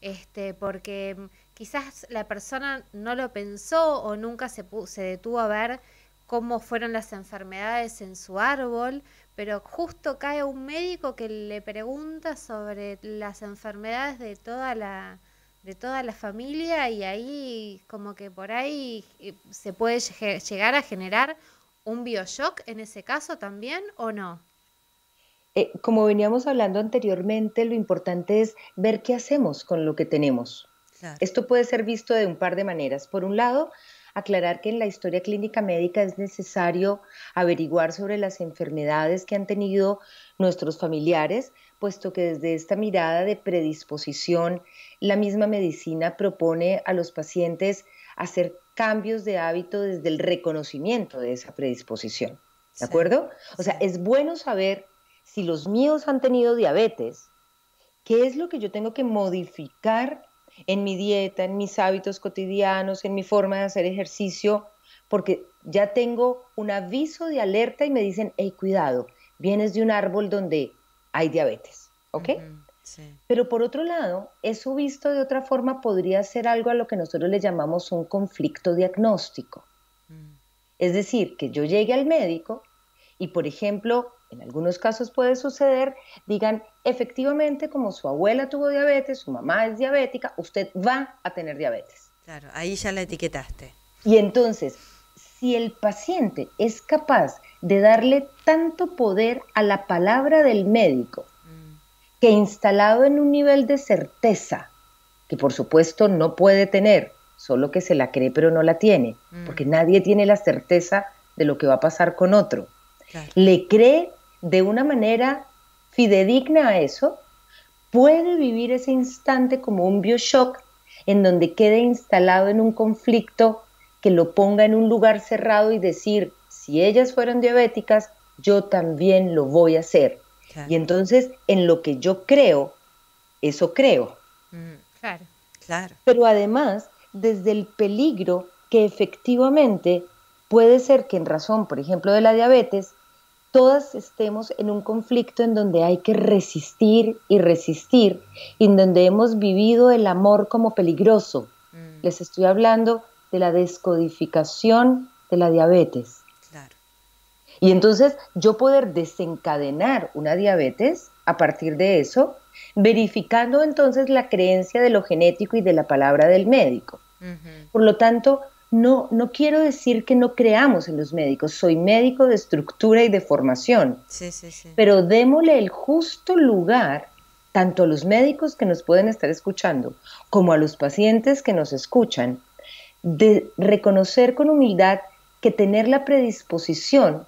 Porque quizás la persona no lo pensó o nunca se detuvo a ver cómo fueron las enfermedades en su árbol, pero justo cae un médico que le pregunta sobre las enfermedades de toda la familia y ahí como que por ahí se puede llegar a generar un bioshock en ese caso también, ¿o no? Como veníamos hablando anteriormente, lo importante es ver qué hacemos con lo que tenemos. Claro. Esto puede ser visto de un par de maneras. Por un lado, aclarar que en la historia clínica médica es necesario averiguar sobre las enfermedades que han tenido nuestros familiares, puesto que desde esta mirada de predisposición, la misma medicina propone a los pacientes hacer cambios de hábito desde el reconocimiento de esa predisposición. ¿De acuerdo? O sea, es bueno saber si los míos han tenido diabetes, ¿qué es lo que yo tengo que modificar en mi dieta, en mis hábitos cotidianos, en mi forma de hacer ejercicio? Porque ya tengo un aviso de alerta y me dicen, hey, cuidado, vienes de un árbol donde hay diabetes, ¿ok? Sí. Pero por otro lado, eso visto de otra forma podría ser algo a lo que nosotros le llamamos un conflicto diagnóstico. Es decir, que yo llegue al médico y, por ejemplo, en algunos casos puede suceder, digan, efectivamente, como su abuela tuvo diabetes, su mamá es diabética, usted va a tener diabetes. Claro, ahí ya la etiquetaste. Y entonces, si el paciente es capaz de darle tanto poder a la palabra del médico, que instalado en un nivel de certeza, que por supuesto no puede tener, solo que se la cree pero no la tiene, porque nadie tiene la certeza de lo que va a pasar con otro. Claro. Le cree de una manera fidedigna a eso, puede vivir ese instante como un bioshock en donde quede instalado en un conflicto que lo ponga en un lugar cerrado y decir, si ellas fueron diabéticas, yo también lo voy a hacer. Claro. Y entonces, en lo que yo creo, eso creo. Claro. Claro. Pero además, desde el peligro que efectivamente puede ser que en razón, por ejemplo, de la diabetes, todas estemos en un conflicto en donde hay que resistir y resistir, y en donde hemos vivido el amor como peligroso. Les estoy hablando de la descodificación de la diabetes. Claro. Y entonces yo poder desencadenar una diabetes a partir de eso, verificando entonces la creencia de lo genético y de la palabra del médico. Por lo tanto, no quiero decir que no creamos en los médicos, soy médico de estructura y de formación, sí. Pero démosle el justo lugar tanto a los médicos que nos pueden estar escuchando como a los pacientes que nos escuchan, de reconocer con humildad que tener la predisposición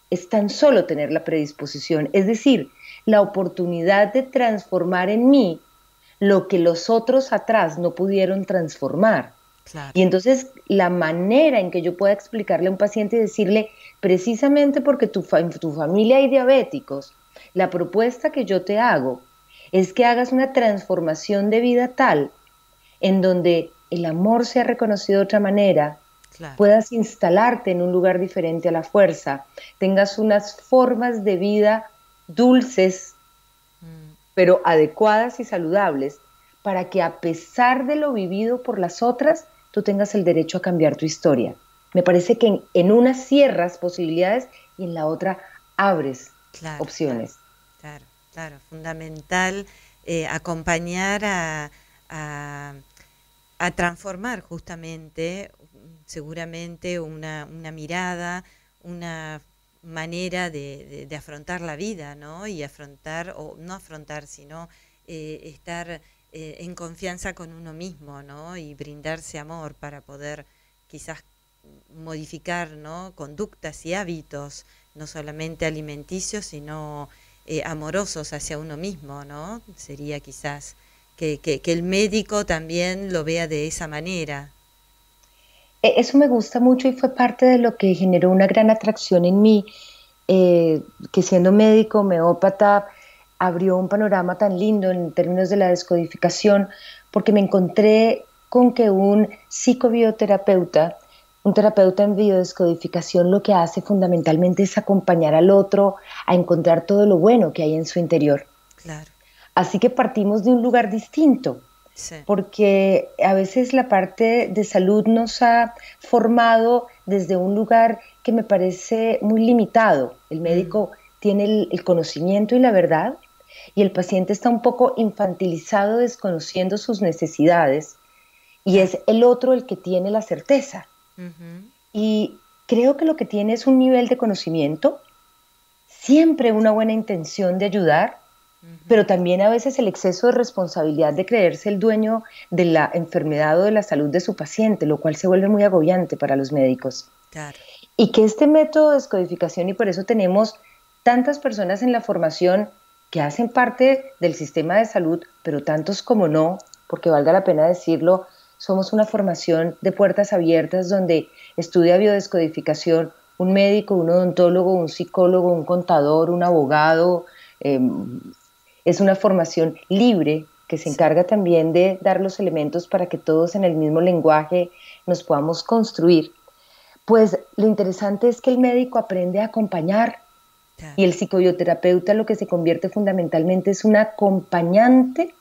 es tan solo tener la predisposición, es decir, la oportunidad de transformar en mí lo que los otros atrás no pudieron transformar. Claro. Y entonces la manera en que yo pueda explicarle a un paciente y decirle, precisamente porque en tu familia hay diabéticos, la propuesta que yo te hago es que hagas una transformación de vida tal en donde el amor sea reconocido de otra manera, claro, puedas instalarte en un lugar diferente a la fuerza, tengas unas formas de vida dulces, pero adecuadas y saludables, para que a pesar de lo vivido por las otras, tú tengas el derecho a cambiar tu historia. Me parece que en una cierras posibilidades y en la otra abres opciones. Claro, fundamental acompañar a a transformar justamente, seguramente, una mirada, una manera de afrontar la vida, ¿no? Y afrontar, o no afrontar, sino estar en confianza con uno mismo, ¿no? Y brindarse amor para poder quizás modificar, ¿no? Conductas y hábitos, no solamente alimenticios, sino amorosos hacia uno mismo, ¿no? Sería quizás que el médico también lo vea de esa manera. Eso me gusta mucho y fue parte de lo que generó una gran atracción en mí, que siendo médico, homeópata, abrió un panorama tan lindo en términos de la descodificación, porque me encontré con que un psicobioterapeuta, un terapeuta en biodescodificación, lo que hace fundamentalmente es acompañar al otro a encontrar todo lo bueno que hay en su interior. Claro. Así que partimos de un lugar distinto, Sí. porque a veces la parte de salud nos ha formado desde un lugar que me parece muy limitado. El médico tiene el conocimiento y la verdad, y el paciente está un poco infantilizado, desconociendo sus necesidades, y es el otro el que tiene la certeza. Y creo que lo que tiene es un nivel de conocimiento, siempre una buena intención de ayudar, pero también a veces el exceso de responsabilidad de creerse el dueño de la enfermedad o de la salud de su paciente, lo cual se vuelve muy agobiante para los médicos. Claro. Y que este método de descodificación, y por eso tenemos tantas personas en la formación que hacen parte del sistema de salud, pero tantos como no, porque valga la pena decirlo, somos una formación de puertas abiertas donde estudia biodescodificación un médico, un odontólogo, un psicólogo, un contador, un abogado. Es una formación libre que se encarga también de dar los elementos para que todos en el mismo lenguaje nos podamos construir. Pues lo interesante es que el médico aprende a acompañar y el psicobioterapeuta lo que se convierte fundamentalmente es un acompañante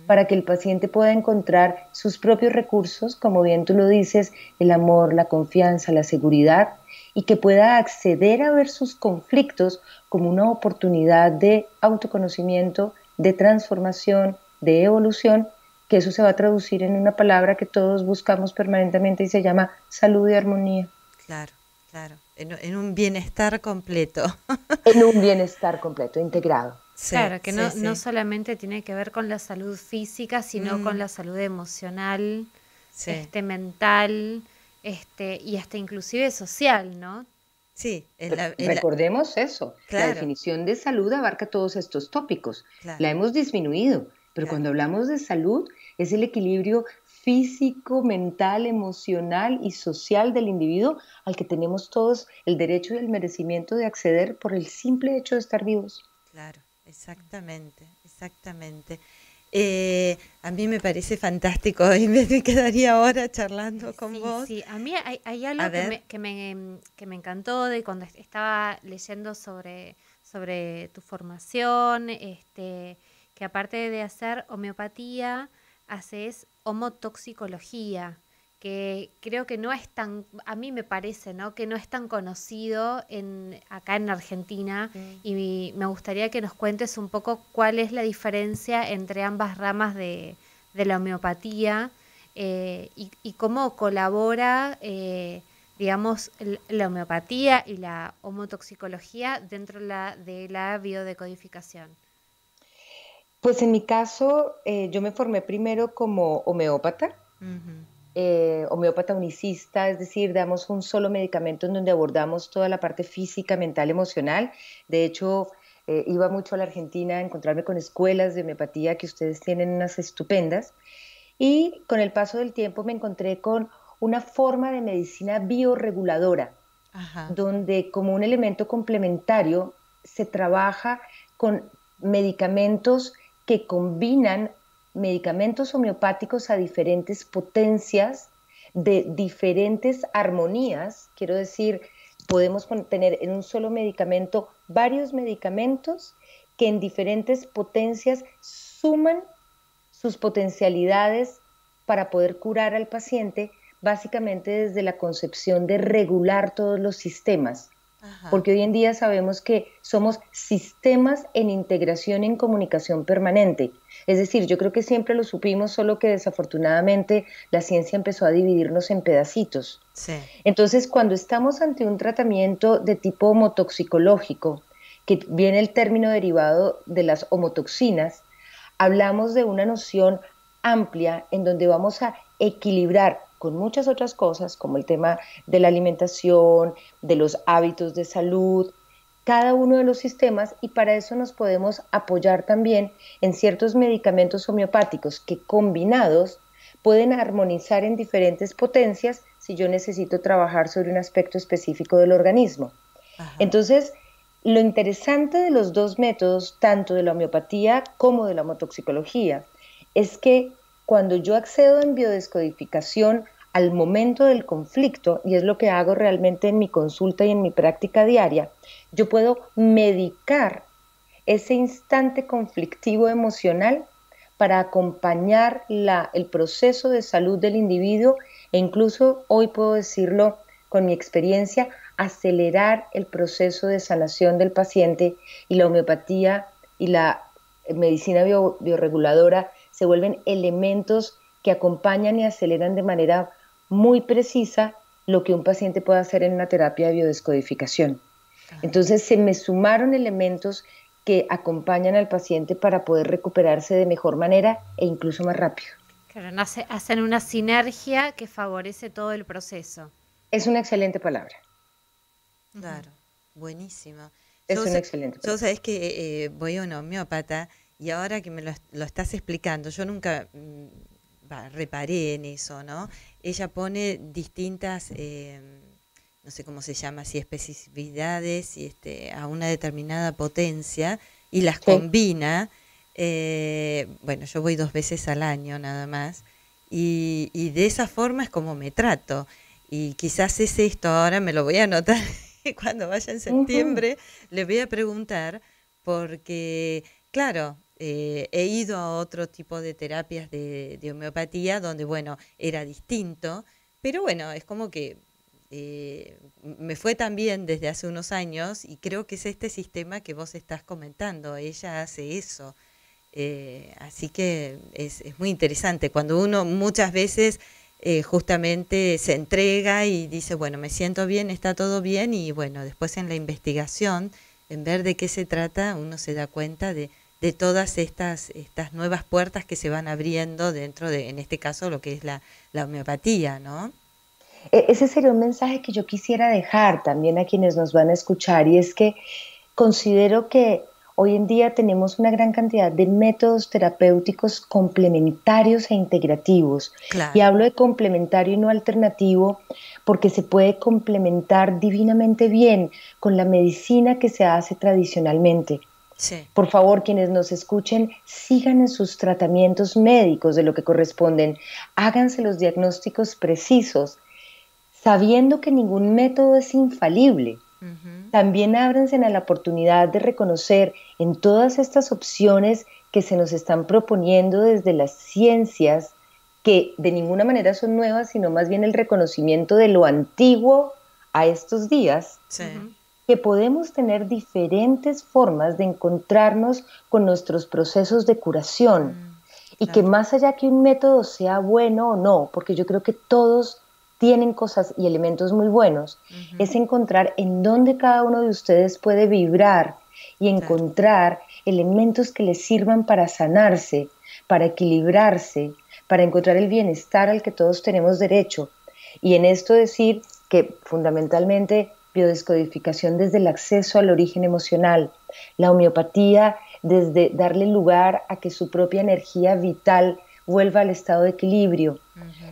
para que el paciente pueda encontrar sus propios recursos, como bien tú lo dices, el amor, la confianza, la seguridad, y que pueda acceder a ver sus conflictos como una oportunidad de autoconocimiento, de transformación, de evolución, que eso se va a traducir en una palabra que todos buscamos permanentemente y se llama salud y armonía. Claro, claro, en un bienestar completo. En un bienestar completo, integrado. Sí, claro, que no solamente tiene que ver con la salud física, sino con la salud emocional, mental, y hasta inclusive social, ¿no? Sí. Recordemos eso, claro. La definición de salud abarca todos estos tópicos. Claro. La hemos disminuido, pero cuando hablamos de salud es el equilibrio físico, mental, emocional y social del individuo al que tenemos todos el derecho y el merecimiento de acceder por el simple hecho de estar vivos. Claro. Exactamente. A mí me parece fantástico y me quedaría ahora charlando con vos. Sí, a mí hay algo que me encantó de cuando estaba leyendo sobre tu formación, que aparte de hacer homeopatía, haces homotoxicología, que creo que no es tan, a mí me parece, ¿no?, que no es tan conocido acá en Argentina, y me gustaría que nos cuentes un poco cuál es la diferencia entre ambas ramas de la homeopatía, y cómo colabora, digamos, la homeopatía y la homotoxicología dentro de la biodecodificación. Pues en mi caso, yo me formé primero como homeópata, homeópata unicista, es decir, damos un solo medicamento en donde abordamos toda la parte física, mental, emocional. De hecho, iba mucho a la Argentina a encontrarme con escuelas de homeopatía que ustedes tienen unas estupendas, y con el paso del tiempo me encontré con una forma de medicina bioreguladora, donde como un elemento complementario se trabaja con medicamentos que combinan medicamentos homeopáticos a diferentes potencias, de diferentes armonías. Quiero decir, podemos tener en un solo medicamento varios medicamentos que en diferentes potencias suman sus potencialidades para poder curar al paciente, básicamente desde la concepción de regular todos los sistemas. Porque hoy en día sabemos que somos sistemas en integración, en comunicación permanente. Es decir, yo creo que siempre lo supimos, solo que desafortunadamente la ciencia empezó a dividirnos en pedacitos. Sí. Entonces, cuando estamos ante un tratamiento de tipo homotoxicológico, que viene el término derivado de las homotoxinas, hablamos de una noción amplia en donde vamos a equilibrar con muchas otras cosas, como el tema de la alimentación, de los hábitos de salud, cada uno de los sistemas, y para eso nos podemos apoyar también en ciertos medicamentos homeopáticos que combinados pueden armonizar en diferentes potencias si yo necesito trabajar sobre un aspecto específico del organismo. Ajá. Entonces, lo interesante de los dos métodos, tanto de la homeopatía como de la homotoxicología, es que cuando yo accedo en biodescodificación al momento del conflicto, y es lo que hago realmente en mi consulta y en mi práctica diaria, yo puedo medicar ese instante conflictivo emocional para acompañar el proceso de salud del individuo e incluso, hoy puedo decirlo con mi experiencia, acelerar el proceso de sanación del paciente, y la homeopatía y la medicina bioreguladora se vuelven elementos que acompañan y aceleran de manera muy precisa lo que un paciente puede hacer en una terapia de biodescodificación. Entonces se me sumaron elementos que acompañan al paciente para poder recuperarse de mejor manera e incluso más rápido. Claro, hacen una sinergia que favorece todo el proceso. Es una excelente palabra. Claro, buenísimo. Es una excelente palabra. Yo sabés que voy a una homeópata y ahora que me lo estás explicando, yo nunca reparé en eso, ¿no? Ella pone distintas, no sé cómo se llama, si especificidades a una determinada potencia y las combina. Bueno, yo voy 2 veces al año nada más y de esa forma es como me trato. Y quizás es esto, ahora me lo voy a anotar cuando vaya en septiembre, le voy a preguntar porque, claro, he ido a otro tipo de terapias de homeopatía donde, bueno, era distinto, pero bueno, es como que me fue tan bien desde hace unos años y creo que es este sistema que vos estás comentando, ella hace eso. Así que es muy interesante cuando uno muchas veces justamente se entrega y dice, bueno, me siento bien, está todo bien, y bueno, después en la investigación, en ver de qué se trata, uno se da cuenta de todas estas nuevas puertas que se van abriendo dentro de, en este caso, lo que es la homeopatía, ¿no? Ese sería un mensaje que yo quisiera dejar también a quienes nos van a escuchar, y es que considero que hoy en día tenemos una gran cantidad de métodos terapéuticos complementarios e integrativos. Claro. Y hablo de complementario y no alternativo porque se puede complementar divinamente bien con la medicina que se hace tradicionalmente. Sí. Por favor, quienes nos escuchen, sigan en sus tratamientos médicos de lo que corresponden. Háganse los diagnósticos precisos, sabiendo que ningún método es infalible. También ábranse a la oportunidad de reconocer en todas estas opciones que se nos están proponiendo desde las ciencias, que de ninguna manera son nuevas, sino más bien el reconocimiento de lo antiguo a estos días, Sí. que podemos tener diferentes formas de encontrarnos con nuestros procesos de curación, y claro. que más allá que un método sea bueno o no, porque yo creo que todos tienen cosas y elementos muy buenos, es encontrar en dónde cada uno de ustedes puede vibrar y encontrar elementos que les sirvan para sanarse, para equilibrarse, para encontrar el bienestar al que todos tenemos derecho. Y en esto decir que fundamentalmente biodescodificación desde el acceso al origen emocional, la homeopatía desde darle lugar a que su propia energía vital vuelva al estado de equilibrio,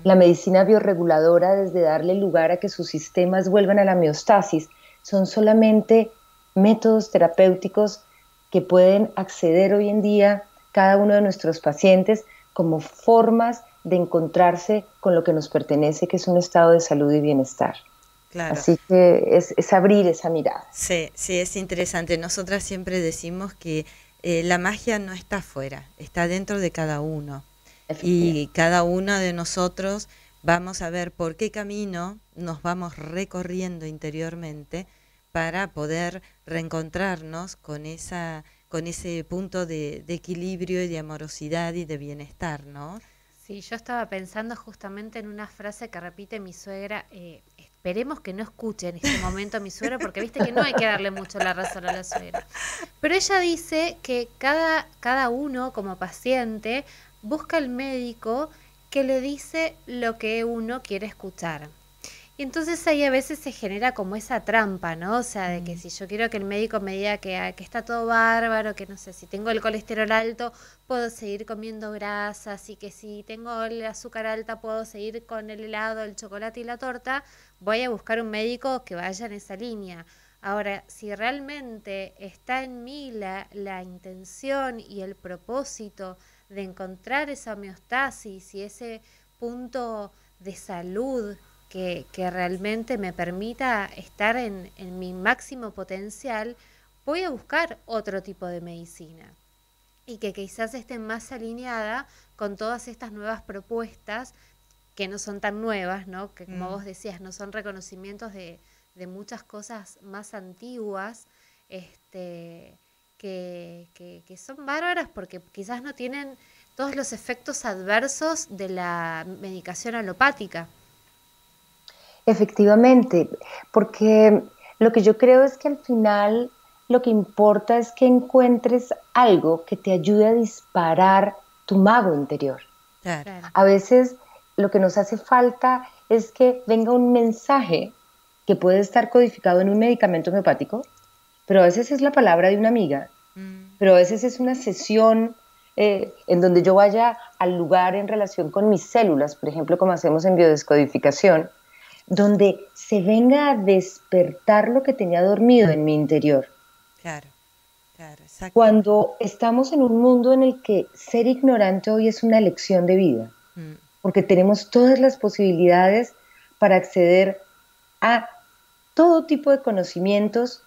la medicina bioreguladora desde darle lugar a que sus sistemas vuelvan a la homeostasis, son solamente métodos terapéuticos que pueden acceder hoy en día cada uno de nuestros pacientes como formas de encontrarse con lo que nos pertenece, que es un estado de salud y bienestar. Claro. Así que es abrir esa mirada. Sí, sí, es interesante. Nosotras siempre decimos que la magia no está afuera, está dentro de cada uno. Y cada uno de nosotros vamos a ver por qué camino nos vamos recorriendo interiormente para poder reencontrarnos con esa con ese punto de equilibrio y de amorosidad y de bienestar, ¿no? Sí, yo estaba pensando justamente en una frase que repite mi suegra. Esperemos que no escuche en este momento a mi suegra, porque viste que no hay que darle mucho la razón a la suegra. Pero ella dice que cada uno como paciente busca al médico que le dice lo que uno quiere escuchar. Y entonces ahí a veces se genera como esa trampa, ¿no? O sea, de que si yo quiero que el médico me diga que está todo bárbaro, que no sé, si tengo el colesterol alto, puedo seguir comiendo grasas, y que si tengo el azúcar alta, puedo seguir con el helado, el chocolate y la torta, voy a buscar un médico que vaya en esa línea. Ahora, si realmente está en mí la intención y el propósito de encontrar esa homeostasis y ese punto de salud que realmente me permita estar en mi máximo potencial, voy a buscar otro tipo de medicina y que quizás esté más alineada con todas estas nuevas propuestas que no son tan nuevas, ¿no? Que como vos decías, no son reconocimientos de muchas cosas más antiguas, que son bárbaras porque quizás no tienen todos los efectos adversos de la medicación alopática. Efectivamente, porque lo que yo creo es que al final lo que importa es que encuentres algo que te ayude a disparar tu mago interior. Claro. A veces lo que nos hace falta es que venga un mensaje que puede estar codificado en un medicamento homeopático, pero a veces es la palabra de una amiga, pero a veces es una sesión en donde yo vaya al lugar en relación con mis células, por ejemplo, como hacemos en biodescodificación, donde se venga a despertar lo que tenía dormido en mi interior. Claro, exacto. Cuando estamos en un mundo en el que ser ignorante hoy es una elección de vida, porque tenemos todas las posibilidades para acceder a todo tipo de conocimientos,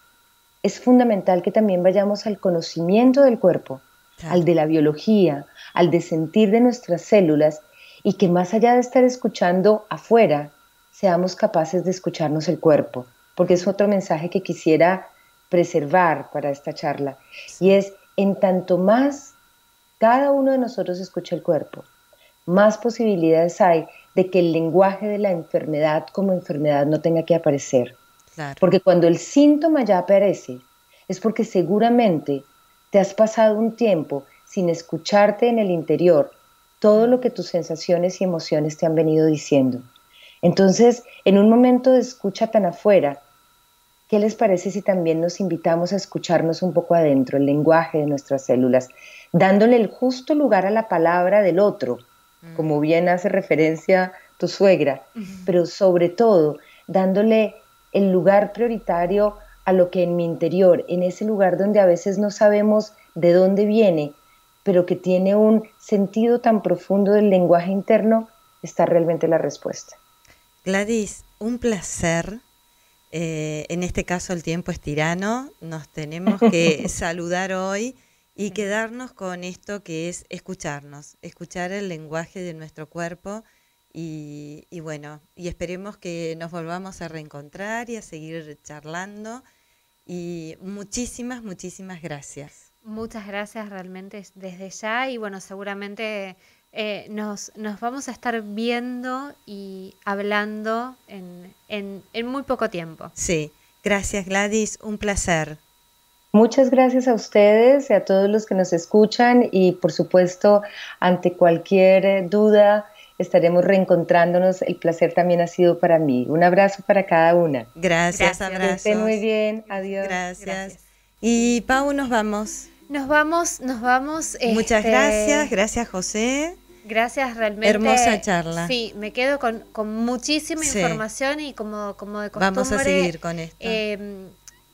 es fundamental que también vayamos al conocimiento del cuerpo, claro, al de la biología, al de sentir de nuestras células, y que más allá de estar escuchando afuera, seamos capaces de escucharnos el cuerpo, porque es otro mensaje que quisiera preservar para esta charla, y es, en tanto más cada uno de nosotros escucha el cuerpo, más posibilidades hay de que el lenguaje de la enfermedad como enfermedad no tenga que aparecer. Claro. Porque cuando el síntoma ya aparece, es porque seguramente te has pasado un tiempo sin escucharte en el interior todo lo que tus sensaciones y emociones te han venido diciendo. Entonces, en un momento de escucha tan afuera, ¿qué les parece si también nos invitamos a escucharnos un poco adentro, el lenguaje de nuestras células, dándole el justo lugar a la palabra del otro, como bien hace referencia tu suegra, pero sobre todo dándole el lugar prioritario a lo que en mi interior, en ese lugar donde a veces no sabemos de dónde viene, pero que tiene un sentido tan profundo del lenguaje interno, está realmente la respuesta. Gladys, un placer. En este caso el tiempo es tirano, nos tenemos que saludar hoy y quedarnos con esto que es escucharnos, escuchar el lenguaje de nuestro cuerpo y bueno, y esperemos que nos volvamos a reencontrar y a seguir charlando, y muchísimas gracias. Muchas gracias realmente desde ya, y bueno, seguramente nos vamos a estar viendo y hablando en muy poco tiempo. Sí, gracias Gladys, un placer. Muchas gracias a ustedes y a todos los que nos escuchan, y por supuesto, ante cualquier duda estaremos reencontrándonos. El placer también ha sido para mí. Un abrazo para cada una. Gracias. Abrazos. Que estén muy bien, adiós. Gracias. Y Pau, nos vamos. Nos vamos. Muchas gracias José. Gracias, realmente. Hermosa charla. Sí, me quedo con muchísima información, y como de costumbre. Vamos a seguir con esto.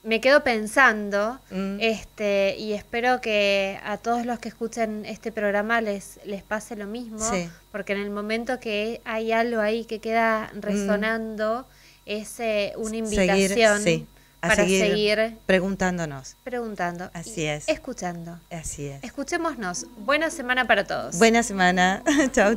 Me quedo pensando, y espero que a todos los que escuchen este programa les pase lo mismo, porque en el momento que hay algo ahí que queda resonando, es una invitación para seguir preguntándonos. Así es. Escuchando. Así es. Escuchémonos. Buena semana para todos. Buena semana. Chau.